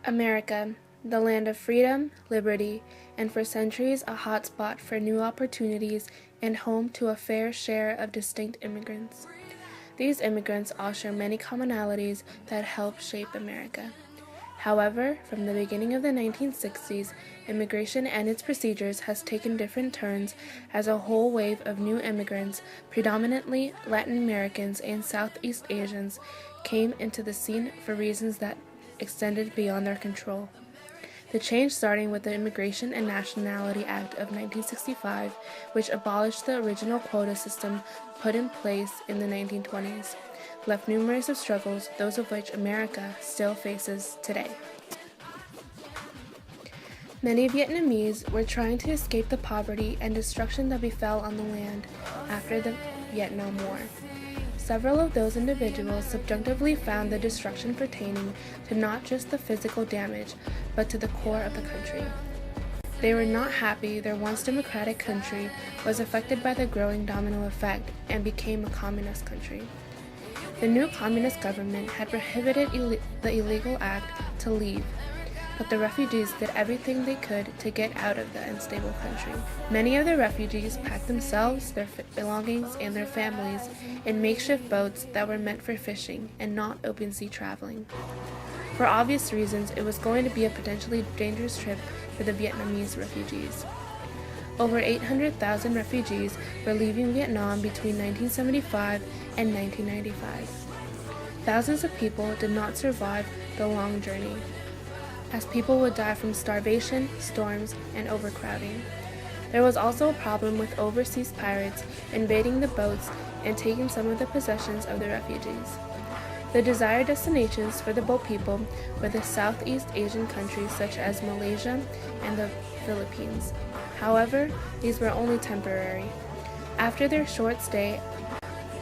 America, the land of freedom, liberty, and for centuries a hotspot for new opportunities and home to a fair share of distinct immigrants. These immigrants all share many commonalities that help shape America. However, from the beginning of the 1960s, immigration and its procedures has taken different turns as a whole wave of new immigrants, predominantly Latin Americans and Southeast Asians, came into the scene for reasons that extended beyond their control. The change starting with the Immigration and Nationality Act of 1965, which abolished the original quota system put in place in the 1920s, left numerous of struggles, those of which America still faces today. Many Vietnamese were trying to escape the poverty and destruction that befell on the land after the Vietnam War. Several of those individuals subjectively found the destruction pertaining to not just the physical damage, but to the core of the country. They were not happy their once democratic country was affected by the growing domino effect and became a communist country. The new communist government had prohibited the illegal act to leave, but the refugees did everything they could to get out of the unstable country. Many of the refugees packed themselves, their belongings, and their families in makeshift boats that were meant for fishing and not open sea traveling. For obvious reasons, it was going to be a potentially dangerous trip for the Vietnamese refugees. Over 800,000 refugees were leaving Vietnam between 1975 and 1995. Thousands of people did not survive the long journey, as people would die from starvation, storms, and overcrowding. There was also a problem with overseas pirates invading the boats and taking some of the possessions of the refugees. The desired destinations for the boat people were the Southeast Asian countries such as Malaysia and the Philippines. However, these were only temporary. After their short stay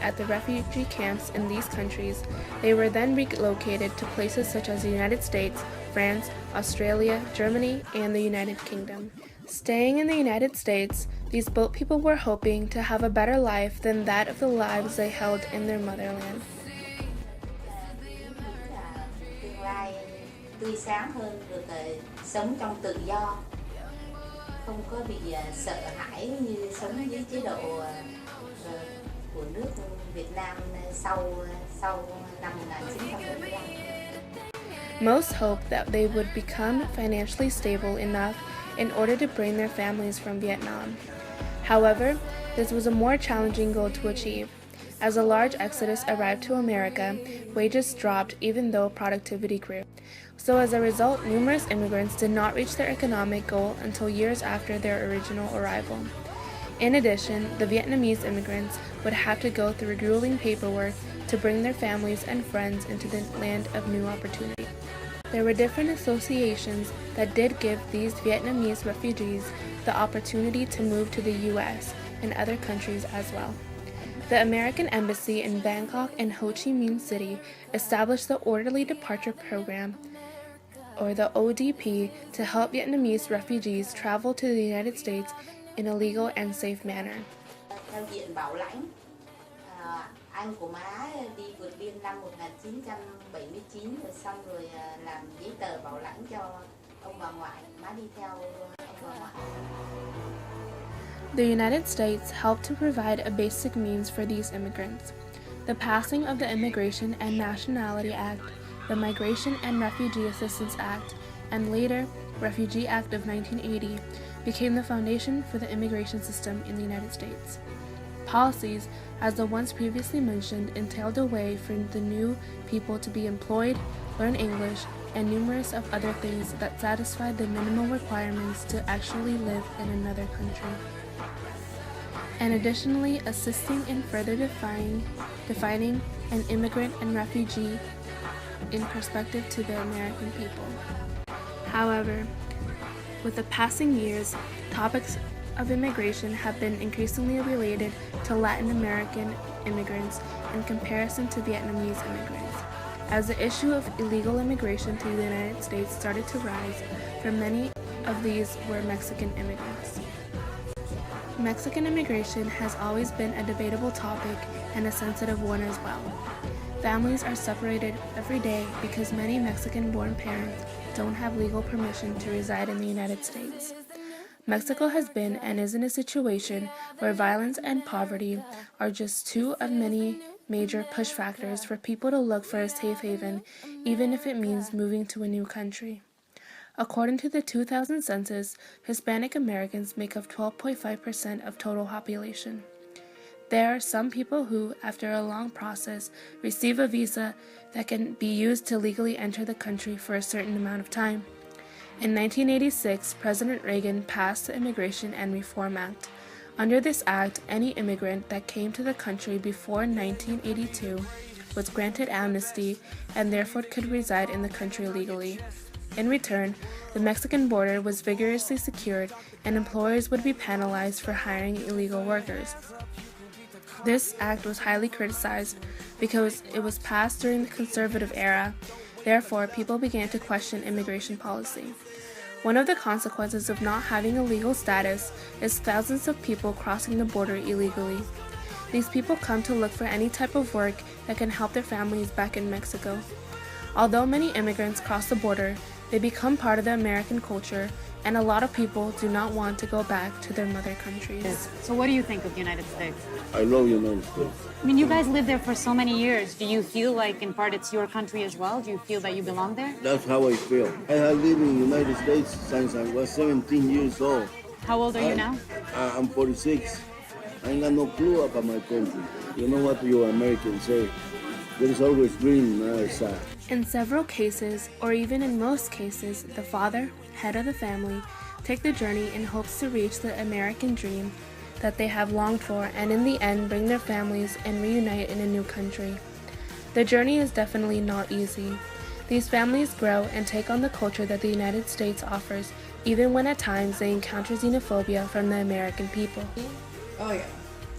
at the refugee camps in these countries, they were then relocated to places such as the United States, France, Australia, Germany, and the United Kingdom. Staying in the United States, these boat people were hoping to have a better life than that of the lives they held in their motherland. Tương lai tươi sáng hơn, được sống trong tự do, không có bị sợ hãi như sống dưới chế độ của nước Việt Nam sau năm 1975. Most hoped that they would become financially stable enough in order to bring their families from Vietnam. However, this was a more challenging goal to achieve. As a large exodus arrived to America, wages dropped even though productivity grew. So as a result, numerous immigrants did not reach their economic goal until years after their original arrival. In addition, the Vietnamese immigrants would have to go through grueling paperwork to bring their families and friends into the land of new opportunity. There were different associations that did give these Vietnamese refugees the opportunity to move to the U.S. and other countries as well. The American Embassy in Bangkok and Ho Chi Minh City established the Orderly Departure Program, or the ODP, to help Vietnamese refugees travel to the United States in a legal and safe manner. Theo diện bảo lãnh, anh của má đi vượt biên năm 1979 rồi xong rồi làm giấy tờ bảo lãnh cho ông bà ngoại, má đi theo ông bà ngoại. The United States helped to provide a basic means for these immigrants. The passing of the Immigration and Nationality Act, the Migration and Refugee Assistance Act, and later Refugee Act of 1980 became the foundation for the immigration system in the United States. Policies, as the ones previously mentioned, entailed a way for the new people to be employed, learn English, and numerous of other things that satisfied the minimal requirements to actually live in another country, and additionally assisting in further defining an immigrant and refugee in perspective to the American people. However, with the passing years, topics of immigration have been increasingly related to Latin American immigrants in comparison to Vietnamese immigrants. As the issue of illegal immigration to the United States started to rise, for many of these were Mexican immigrants. Mexican immigration has always been a debatable topic and a sensitive one as well. Families are separated every day because many Mexican-born parents don't have legal permission to reside in the United States. Mexico has been and is in a situation where violence and poverty are just two of many major push factors for people to look for a safe haven, even if it means moving to a new country. According to the 2000 census, Hispanic Americans make up 12.5% of total population. There are some people who, after a long process, receive a visa that can be used to legally enter the country for a certain amount of time. In 1986, President Reagan passed the Immigration and Reform Act. Under this act, any immigrant that came to the country before 1982 was granted amnesty and therefore could reside in the country legally. In return, the Mexican border was vigorously secured and employers would be penalized for hiring illegal workers. This act was highly criticized because it was passed during the conservative era. Therefore, people began to question immigration policy. One of the consequences of not having a legal status is thousands of people crossing the border illegally. These people come to look for any type of work that can help their families back in Mexico. Although many immigrants cross the border, they become part of the American culture, and a lot of people do not want to go back to their mother countries. So what do you think of the United States? I love United States. I mean, you guys lived there for so many years. Do you feel like in part it's your country as well? Do you feel that you belong there? That's how I feel. I have lived in the United States since I was 17 years old. How old are you now? I'm 46. I ain't got no clue about my country. You know what you Americans say? There is always green on the other side. In several cases, or even in most cases, the father, head of the family, take the journey in hopes to reach the American dream that they have longed for and in the end bring their families and reunite in a new country. The journey is definitely not easy. These families grow and take on the culture that the United States offers, even when at times they encounter xenophobia from the American people. Oh yeah,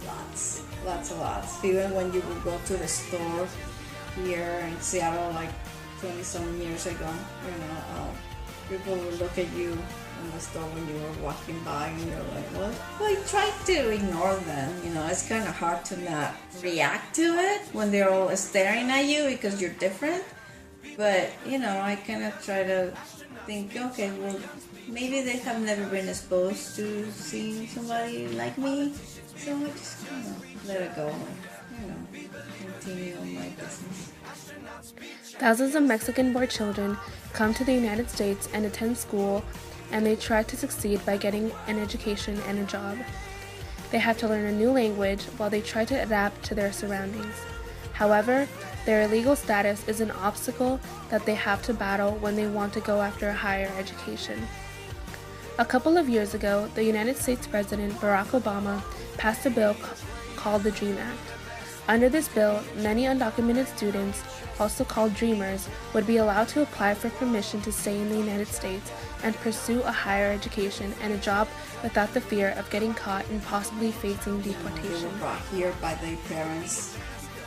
lots and lots. Even when you would go to the store here in Seattle, like 20-some years ago, people would look at you in the store when you were walking by, and you're like, what? Well, you try to ignore them. It's kind of hard to not react to it when they're all staring at you because you're different. But I kind of try to think, okay, well, maybe they have never been exposed to seeing somebody like me, so I just let it go and continue on my business. Thousands of Mexican-born children come to the United States and attend school, and they try to succeed by getting an education and a job. They have to learn a new language while they try to adapt to their surroundings. However, their illegal status is an obstacle that they have to battle when they want to go after a higher education. A couple of years ago, the United States President Barack Obama passed a bill called the DREAM Act. Under this bill, many undocumented students, also called Dreamers, would be allowed to apply for permission to stay in the United States and pursue a higher education and a job without the fear of getting caught and possibly facing They deportation. were brought here by their parents,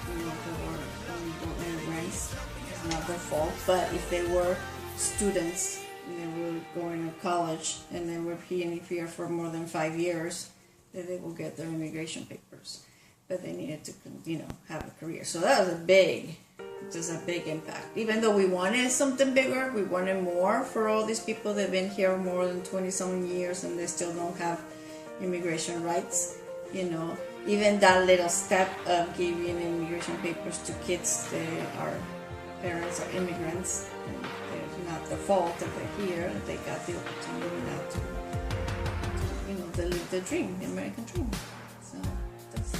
who were illegal immigrants. It's not their fault, but if they were students and they were going to college and they were here for more than 5 years, then they will get their immigration papers. But they needed to, have a career. So that was a big impact. Even though we wanted something bigger, we wanted more for all these people that have been here more than 20-some years and they still don't have immigration rights. Even that little step of giving immigration papers to kids our parents are immigrants, and it's not their fault that they're here. They got the opportunity now to live the dream, the American dream. So that's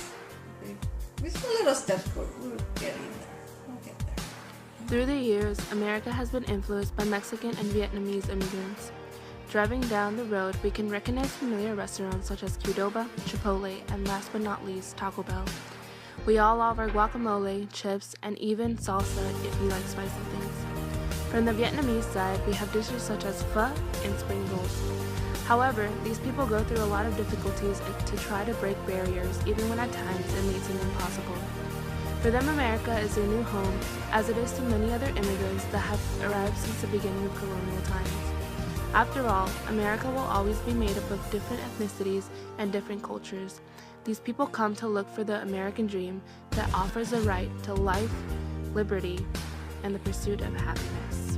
big. It's a little step forward. We're getting there. We'll get there. Through the years, America has been influenced by Mexican and Vietnamese immigrants. Driving down the road, we can recognize familiar restaurants such as Qdoba, Chipotle, and last but not least, Taco Bell. We all love our guacamole, chips, and even salsa if you like spicy things. From the Vietnamese side, we have dishes such as pho and spring rolls. However, these people go through a lot of difficulties to try to break barriers, even when at times it may seem impossible. For them, America is their new home, as it is to many other immigrants that have arrived since the beginning of colonial times. After all, America will always be made up of different ethnicities and different cultures. These people come to look for the American dream that offers a right to life, liberty, and the pursuit of happiness.